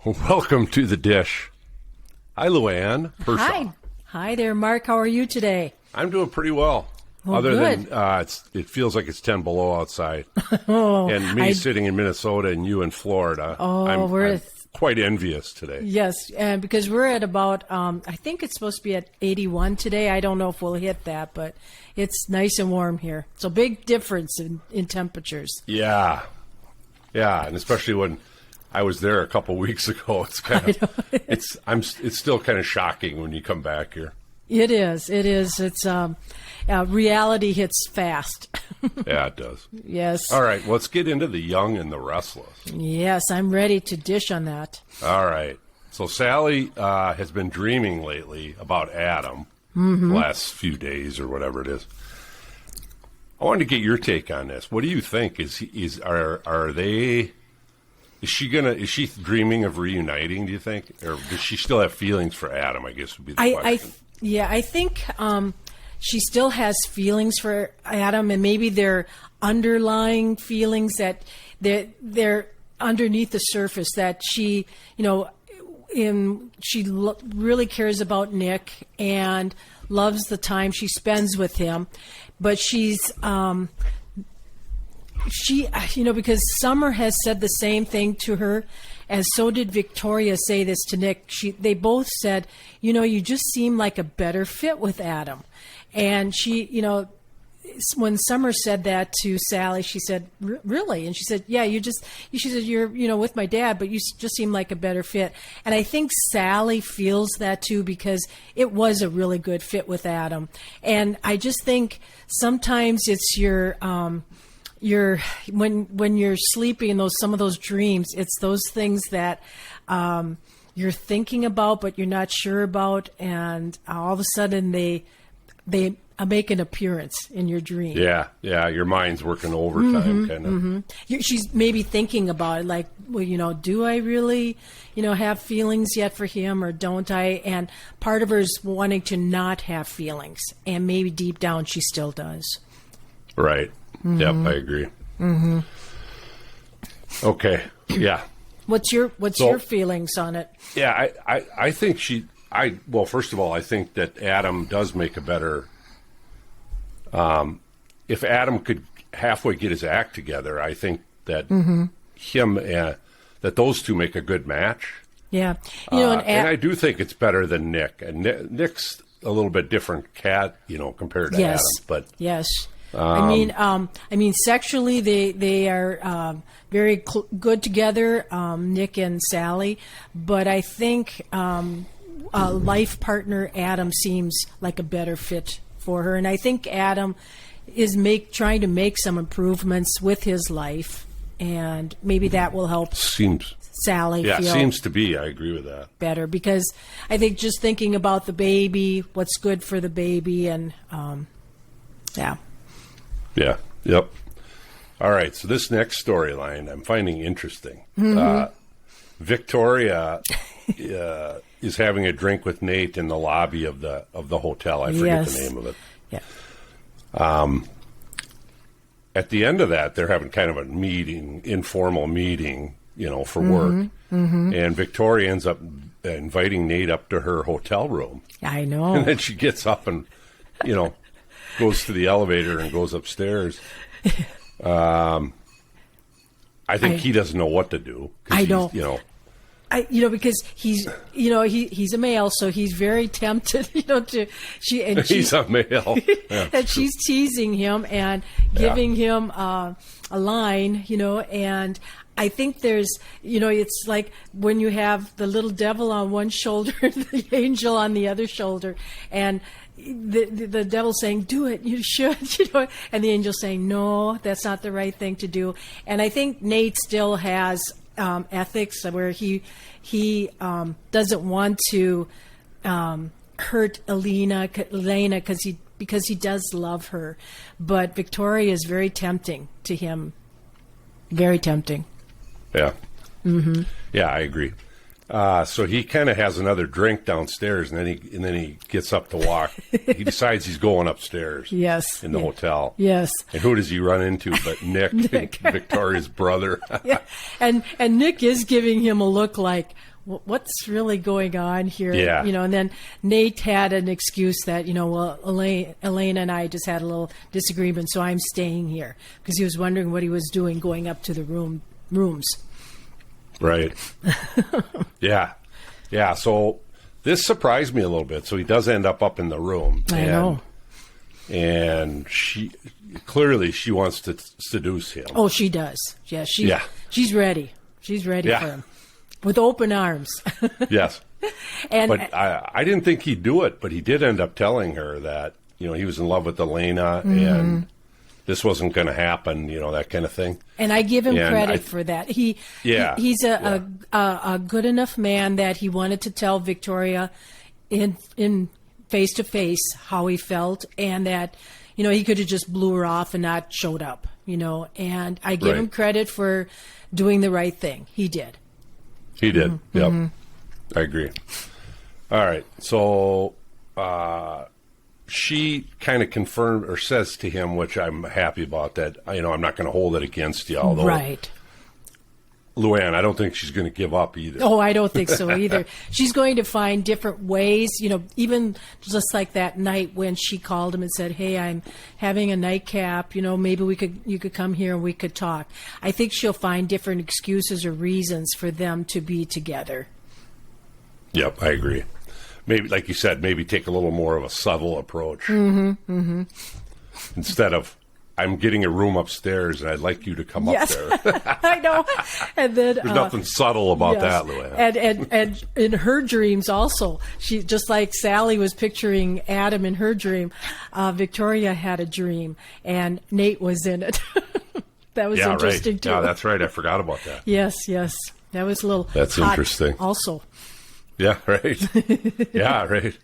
Welcome to the dish. Hi, Luann. Perschau. Hi there, Mark. How are you today? I'm doing pretty well. Other good. than it feels like it's 10 below outside. And me sitting in Minnesota and you in Florida. I'm quite envious today. Yes, and because we're at about, I think it's supposed to be at 81 today. I don't know if we'll hit that, but it's nice and warm here. So big difference in temperatures. Yeah. Yeah, and especially when I was there a couple weeks ago. It's kind of it's still kind of shocking when you come back here. It is. It's reality hits fast. Yeah, it does. Yes. All right, let's get into the Young and the Restless. Yes, I'm ready to dish on that. All right. So Sally has been dreaming lately about Adam the last few days or whatever it is. I wanted to get your take on this. What do you think? Is she dreaming of reuniting, do you think? Or does she still have feelings for Adam, I guess would be the question. I think she still has feelings for Adam, and maybe they're underlying feelings that they're underneath the surface, that she, really cares about Nick and loves the time she spends with him. But she's, because Summer has said the same thing to her, and so did Victoria say this to Nick. They both said, you just seem like a better fit with Adam. And she, when Summer said that to Sally, she said, really? And she said, yeah, she said, you're, with my dad, but you just seem like a better fit. And I think Sally feels that too, because it was a really good fit with Adam. And I just think sometimes it's when you're sleeping in some of those dreams, it's those things that you're thinking about but you're not sure about, and all of a sudden they make an appearance in your dream. Yeah, your mind's working overtime, kind of. Mm-hmm. She's maybe thinking about it, like, well, do I really, have feelings yet for him, or don't I? And part of her is wanting to not have feelings, and maybe deep down she still does. Right. Mm-hmm. Yep, I agree. Mm-hmm. Okay. Yeah. What's your feelings on it? Yeah, I think well, first of all, I think that Adam does make a better. If Adam could halfway get his act together, I think that that those two make a good match. Yeah. And I do think it's better than Nick. And Nick's a little bit different cat, compared to Adam. But yes. I mean, sexually they are very good together, Nick and Sally. But I think life partner Adam seems like a better fit for her, and I think Adam is trying to make some improvements with his life, and maybe that will help. Sally. Yeah, seems to be. I agree with that. Better, because I think just thinking about the baby, what's good for the baby, and yeah. Yeah. Yep. All right. So this next storyline I'm finding interesting. Victoria is having a drink with Nate in the lobby of the hotel. I forget the name of it. Yeah. At the end of that, they're having kind of a informal meeting, for work. And Victoria ends up inviting Nate up to her hotel room. I know. And then she gets up and, goes to the elevator and goes upstairs. I think he doesn't know what to do. I don't. Because he's a male, so he's very tempted, he's a male. Yeah, and she's teasing him and giving him a line, and I think there's, it's like when you have the little devil on one shoulder, the angel on the other shoulder, and the devil saying, do it, you should, and the angel saying, no, that's not the right thing to do. And I think Nate still has ethics where he doesn't want to hurt Elena because he does love her. But Victoria is very tempting to him. Very tempting. Yeah. Yeah, I agree. So he kind of has another drink downstairs, and then he gets up to walk. He decides he's going upstairs. Yes. In the hotel. Yes. And who does he run into but Nick. Victoria's brother? Yeah. And Nick is giving him a look like, what's really going on here? Yeah. And then Nate had an excuse that, well, Elena and I just had a little disagreement, so I'm staying here, because he was wondering what he was doing going up to the rooms. Right. Yeah. Yeah. So this surprised me a little bit. So he does end up in the room. I know. And she wants to seduce him. Oh, she does. Yeah. She's ready. She's ready for him with open arms. Yes. But I didn't think he'd do it, but he did end up telling her that, he was in love with Elena and this wasn't going to happen, that kind of thing. And I give him credit for that. He's a good enough man that he wanted to tell Victoria in face to face how he felt, and that, he could have just blew her off and not showed up, and I give him credit for doing the right thing. He did. He did. Yep. I agree. All right. So, she kind of confirmed or says to him, which I'm happy about, that, I'm not going to hold it against you. Although, Luann, I don't think she's going to give up either. Oh, I don't think so either. She's going to find different ways, even just like that night when she called him and said, hey, I'm having a nightcap, maybe you could come here and we could talk. I think she'll find different excuses or reasons for them to be together. Yep, I agree. Maybe, like you said, maybe take a little more of a subtle approach. Instead of, I'm getting a room upstairs and I'd like you to come up there. I know. And then there's nothing subtle about that, Luann. And in her dreams also, she, just like Sally was picturing Adam in her dream, Victoria had a dream and Nate was in it. That was interesting too. Yeah, that's right. I forgot about that. Yes. That was a little That's hot interesting. Also. Yeah, right. Yeah, right.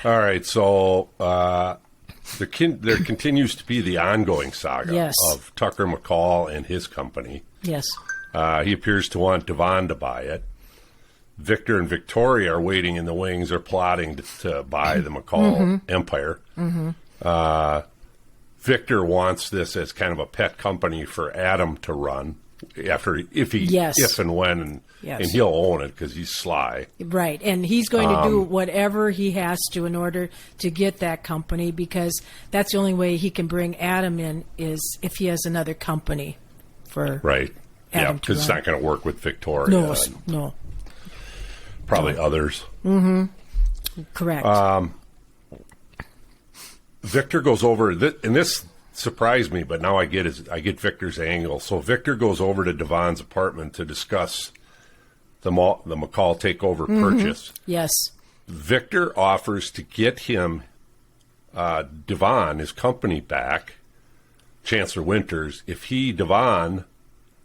All right, so there continues to be the ongoing saga of Tucker McCall and his company. Yes. He appears to want Devon to buy it. Victor and Victoria are waiting in the wings or plotting to buy the McCall empire. Victor wants this as kind of a pet company for Adam to run if and when, and he'll own it because he's sly. Right, and he's going to do whatever he has to in order to get that company, because that's the only way he can bring Adam in is if he has another company for Adam to because it's not going to work with Victoria. No. Probably others. Correct. Victor goes over, and this surprised me, but now I get Victor's angle. So Victor goes over to Devon's apartment to discuss the McCall takeover purchase. Yes. Victor offers to get him Devon, his company, back, Chancellor Winters, if Devon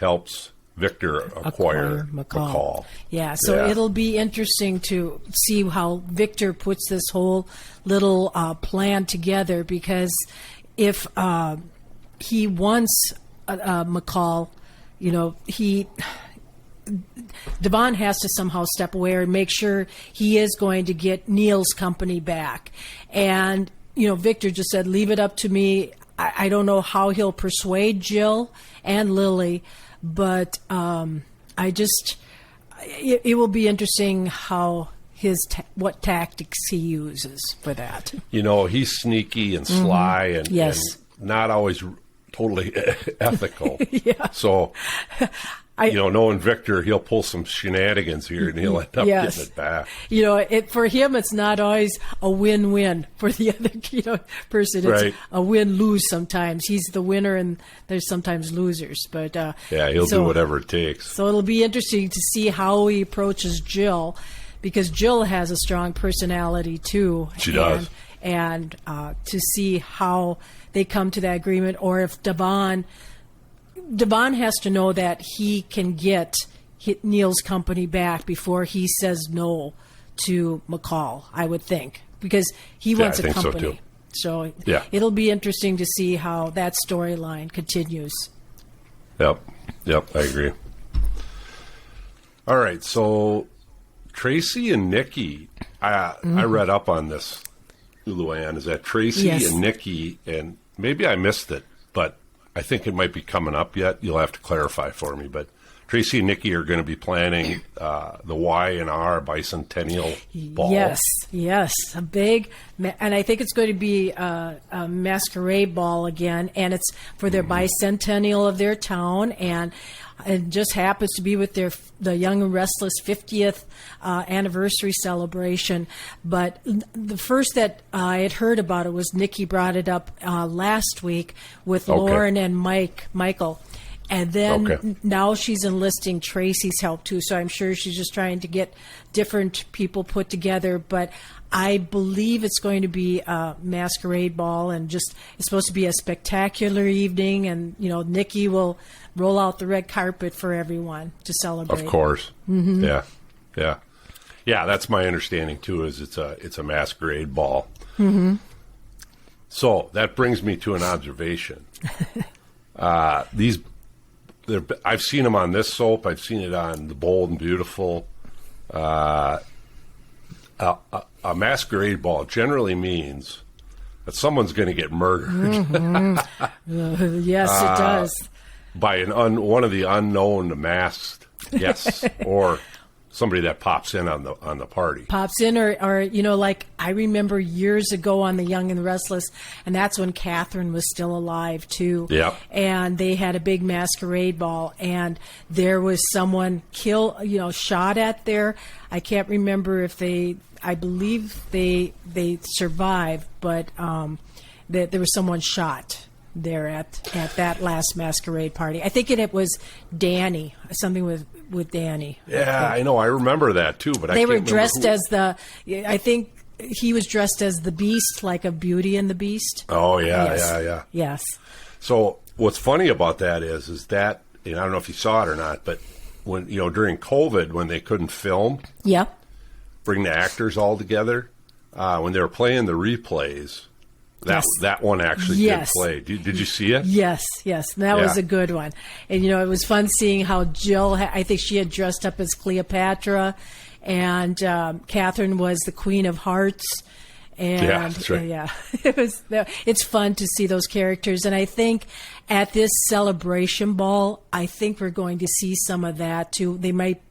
helps Victor acquire McCall. Yeah, so it'll be interesting to see how Victor puts this whole little plan together, because if he wants McCall, Devon has to somehow step away or make sure he is going to get Neil's company back. And, Victor just said, leave it up to me. I don't know how he'll persuade Jill and Lily, but it will be interesting how what tactics he uses for that. He's sneaky and sly and not always totally ethical. So, knowing Victor, he'll pull some shenanigans here and he'll end up getting it back. For him, it's not always a win-win. For the other, person, it's a win-lose sometimes. He's the winner and there's sometimes losers. But he'll do whatever it takes. So it'll be interesting to see how he approaches Jill, because Jill has a strong personality too. She does. And to see how they come to that agreement, or if Devon has to know that he can get Neil's company back before he says no to McCall, I would think, because he wants a company. So it'll be interesting to see how that storyline continues. Yep, I agree. All right, so Tracy and Nikki, I read up on this, Luann, is that Tracy and Nikki, and maybe I missed it, but I think it might be coming up yet. You'll have to clarify for me, but Tracy and Nikki are going to be planning the Y&R Bicentennial Ball. Yes, a big, and I think it's going to be a masquerade ball again, and it's for their bicentennial of their town, and it just happens to be with the Young and Restless 50th anniversary celebration. But the first that I had heard about it was Nikki brought it up last week with Lauren and Michael. And then now she's enlisting Tracy's help, too. So I'm sure she's just trying to get different people put together. But I believe it's going to be a masquerade ball, and it's supposed to be a spectacular evening. And, Nikki will roll out the red carpet for everyone to celebrate. Of course. Mm-hmm. Yeah. That's my understanding, too, is it's a masquerade ball. Mm-hmm. So that brings me to an observation. I've seen them on this soap. I've seen it on The Bold and Beautiful. A masquerade ball generally means that someone's going to get murdered. Mm-hmm. Yes, it does. By one of the unknown masked guests, or somebody that pops in on the party. Pops in, or like I remember years ago on the Young and Restless, and that's when Catherine was still alive too. Yeah. And they had a big masquerade ball, and there was someone shot at there. I can't remember if I believe they survived, but there was someone shot there at that last masquerade party. I think it was Danny, something with Danny. Yeah, I know. I remember that too, but they were dressed as I think he was dressed as the Beast, like a Beauty and the Beast. Oh yeah. Yes. So what's funny about that is that, I don't know if you saw it or not, but when during COVID, when they couldn't film, bring the actors all together, when they were playing the replays. That one actually did play. Did you see it? Yes. That was a good one. And, it was fun seeing how Jill, I think she had dressed up as Cleopatra, and Catherine was the Queen of Hearts. And, that's right. It's fun to see those characters. And I think at this celebration ball, I think we're going to see some of that, too. They might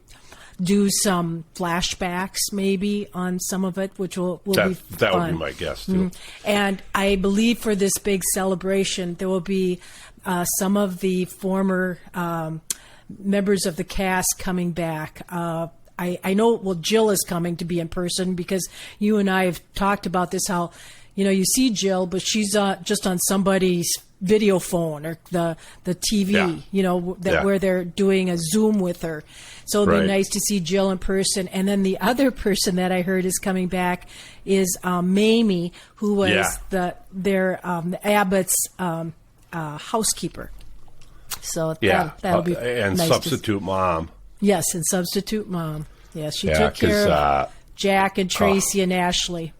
do some flashbacks maybe on some of it, which will be fun. That would be my guess, too. Mm-hmm. And I believe for this big celebration, there will be some of the former members of the cast coming back. I know, Jill is coming to be in person, because you and I have talked about this, how, you see Jill, but she's just on somebody's video phone or the TV, where they're doing a Zoom with her. So it'll be nice to see Jill in person. And then the other person that I heard is coming back is Mamie, who was their Abbott's housekeeper. So that'll be and nice substitute mom. Yes, and substitute mom. Yes, she took care of Jack and Tracy and Ashley.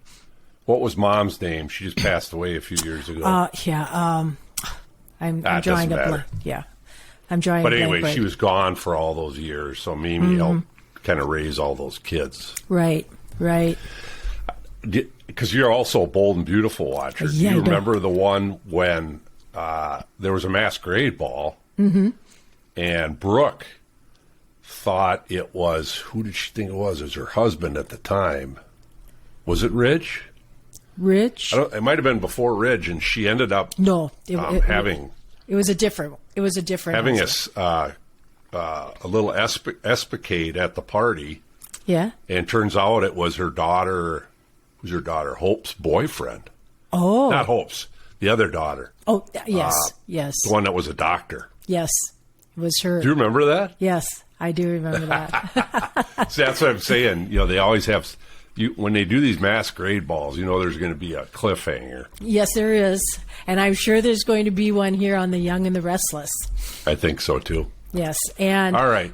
What was mom's name? She just passed away a few years ago. I'm drawing a blank. Yeah. I'm drawing But a blank. But anyway, she was gone for all those years, so Mimi helped kind of raise all those kids. Right. Because you're also a Bold and Beautiful watcher. Yeah, Do you remember the one when there was a masquerade ball, and Brooke thought it was, who did she think it was? It was her husband at the time. Was it Ridge? It might have been before Ridge, and she ended up having. It was a different. Having a little escapade at the party. Yeah. And turns out it was her daughter. Who's her daughter? Hope's boyfriend. Oh. Not Hope's. The other daughter. Oh, yes. The one that was a doctor. Yes, it was her. Do you remember that? Yes, I do remember that. See, that's what I'm saying. They always have. When they do these masquerade balls, there's going to be a cliffhanger. Yes, there is. And I'm sure there's going to be one here on The Young and the Restless. I think so, too. Yes. And all right.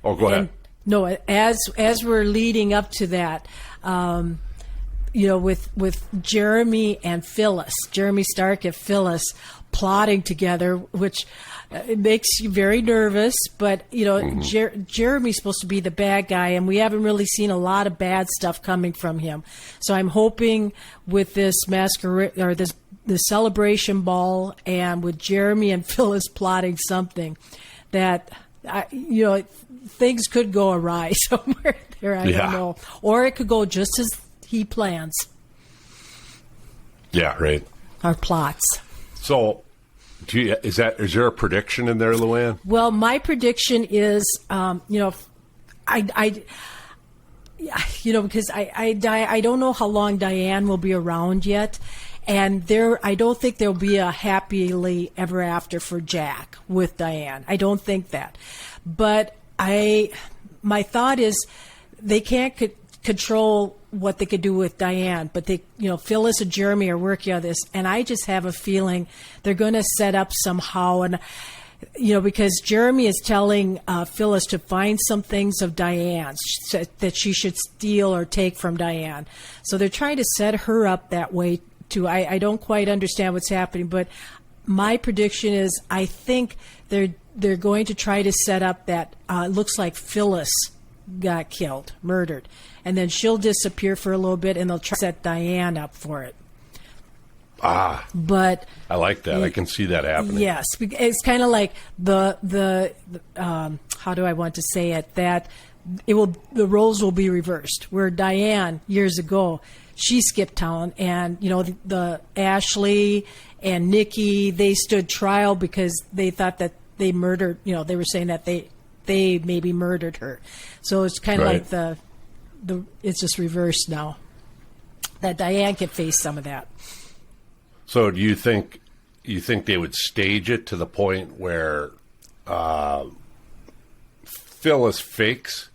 Oh, go ahead. No, as we're leading up to that, with Jeremy and Phyllis, Jeremy Stark and Phyllis, plotting together, which it makes you very nervous. But, you know, Jeremy's supposed to be the bad guy, and we haven't really seen a lot of bad stuff coming from him. So I'm hoping with this masquerade or this celebration ball, and with Jeremy and Phyllis plotting something, that, you know, things could go awry somewhere there. I don't know. Or it could go just as he plans. Yeah, right. Our plots. So, is there a prediction in there, Luann? Well, my prediction is, you know, because I don't know how long Diane will be around yet, and I don't think there'll be a happily ever after for Jack with Diane. I don't think that, but my thought is they can't control what they could do with Diane, but they, you know, Phyllis and Jeremy are working on this, and I just have a feeling they're going to set up somehow, and you know, because Jeremy is telling Phyllis to find some things of Diane's that she should steal or take from Diane, so they're trying to set her up that way too. I don't quite understand what's happening, but my prediction is I think they're going to try to set up that looks like Phyllis got killed, murdered, and then she'll disappear for a little bit, and they'll try to set Diane up for it. But I like that. I can see that happening. Yes, it's kind of like the how do I want to say it? That the roles will be reversed. Where Diane years ago, she skipped town, and you know the Ashley and Nikki, they stood trial because they thought that they murdered. You know, they were saying that they maybe murdered her. So it's kind of like the it's just reversed now. That Diane can face some of that. So do you think they would stage it to the point where Phyllis fakes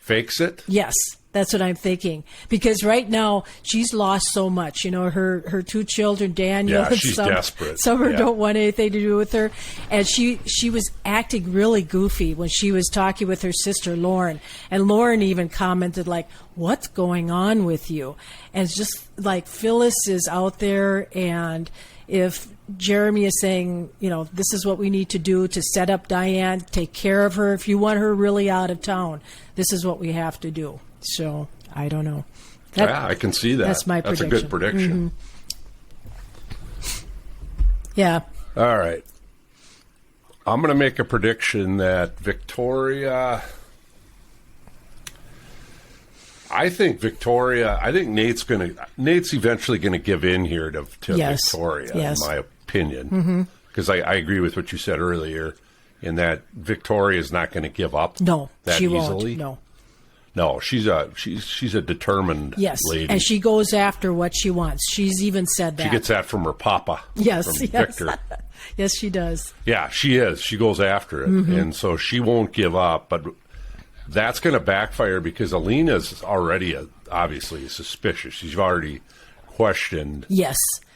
it? Yes, that's what I'm thinking. Because right now she's lost so much. You know, her two children, Daniel, and she's desperate. Some of her don't want anything to do with her. And she was acting really goofy when she was talking with her sister Lauren. And Lauren even commented like, "What's going on with you?" And it's just like Phyllis is out there, and if Jeremy is saying, you know, this is what we need to do to set up Diane, take care of her. If you want her really out of town, this is what we have to do. So I don't know. I can see that. That's my prediction. That's a good prediction. Yeah. All right. I'm going to make a prediction that Victoria. I think Nate's eventually going to give in here to Victoria, in my opinion. Because I agree with what you said earlier, in that Victoria is not going to give up that she easily. Won't. No, she's a determined lady. And she goes after what she wants. She's even said that. She gets that from her papa, from Victor. Yes, she does. Yeah, she is. She goes after it. And so she won't give up, but that's going to backfire because Elena's already obviously suspicious. She's already questioned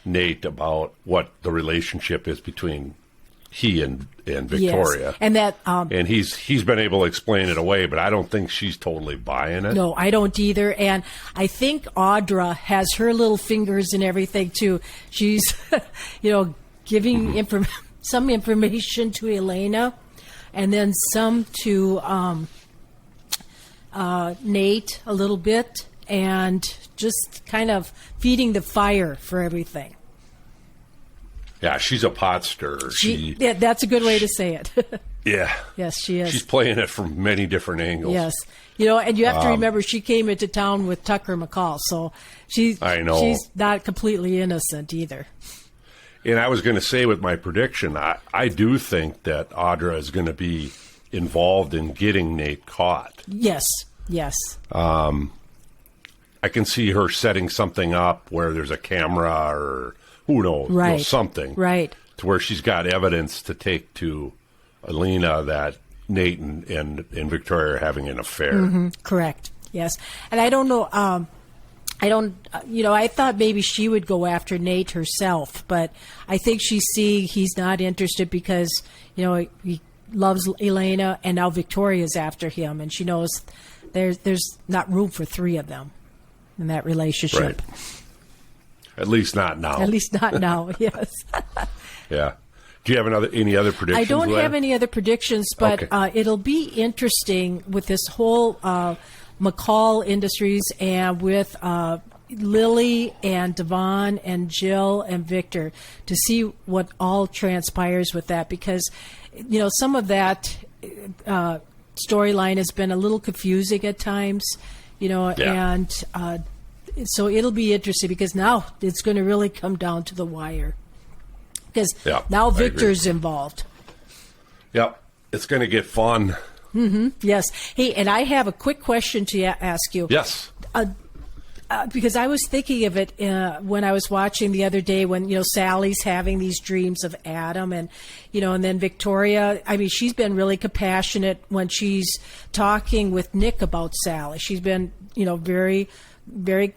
Nate about what the relationship is between he and Victoria. Yes. And that and he's been able to explain it away, but I don't think she's totally buying it. No, I don't either. And I think Audra has her little fingers in everything too. She's you know, giving some information to Elena, and then some to Nate a little bit, and just kind of feeding the fire for everything. Yeah, she's a pot stirrer. That's a good way to say it. Yeah. Yes, she is. She's playing it from many different angles. Yes. You know, and you have to remember she came into town with Tucker McCall, so she's not completely innocent either. And I was going to say with my prediction, I do think that Audra is going to be involved in getting Nate caught. Yes. I can see her setting something up where there's a camera or who knows, something. Right. To where she's got evidence to take to Elena that Nate and Victoria are having an affair. Correct. Yes. And I don't know, I thought maybe she would go after Nate herself, but I think he's not interested because, you know, he loves Elena, and now Victoria's after him, and she knows there's not room for three of them in that relationship. Right. At least not now. Yes. Yeah. Do you have any other predictions? I don't Luann? have any other predictions, but it'll be interesting with this whole McCall Industries and with Lily and Devon and Jill and Victor to see what all transpires with that, because some of that storyline has been a little confusing at times, and so it'll be interesting because now it's going to really come down to the wire. Because now Victor's involved. Yep. It's going to get fun. Mm-hmm. Yes. Hey, and I have a quick question to ask you. Yes. Because I was thinking of it when I was watching the other day when, Sally's having these dreams of Adam and then Victoria, I mean, she's been really compassionate when she's talking with Nick about Sally. She's been, very, very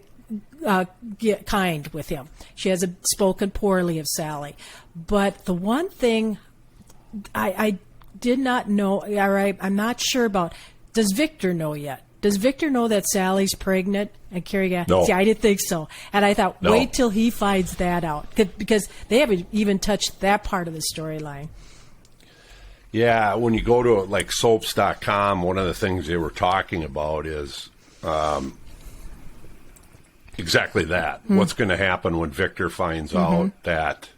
kind with him. She hasn't spoken poorly of Sally. But the one thing I did not know, I'm not sure about, does Victor know yet? Does Victor know that Sally's pregnant and carrying out? No. See, I didn't think so. And I thought, No. wait till he finds that out. Because they haven't even touched that part of the storyline. Yeah, when you go to like soaps.com, one of the things they were talking about is exactly that. Mm-hmm. What's going to happen when Victor finds out that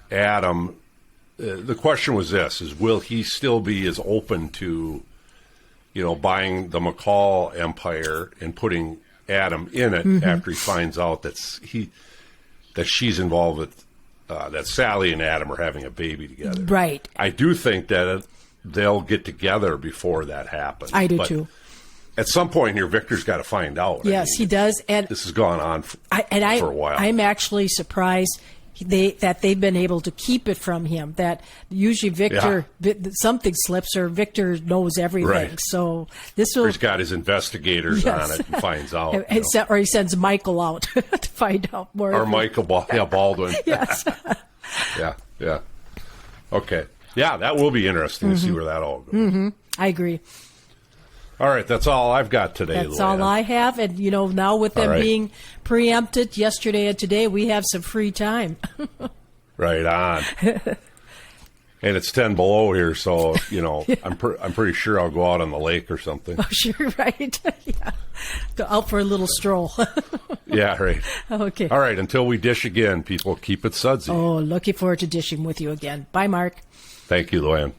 Adam, the question was this, is will he still be as open to, buying the McCall empire and putting Adam in it after he finds out that she's involved with, that Sally and Adam are having a baby together. Right. I do think that they'll get together before that happens. I do too. At some point here, Victor's got to find out. Yes, he does. And this has gone on for a while. I'm actually surprised that they've been able to keep it from him. That usually Victor, something slips or Victor knows everything. Right. So this will. He's got his investigators on it and finds out. Or he sends Michael out to find out more. Or Michael Baldwin. Yes. Yeah. Okay. Yeah, that will be interesting to see where that all goes. Mm-hmm. I agree. All right, that's all I've got today. That's Luann. all I have. And, now with them being preempted yesterday and today, we have some free time. Right on. And it's 10 below here, so, I'm pretty sure I'll go out on the lake or something. Oh, sure, right. Yeah. Go out for a little stroll. Yeah, right. Okay. All right, until we dish again, people, keep it sudsy. Oh, looking forward to dishing with you again. Bye, Mark. Thank you, Luann.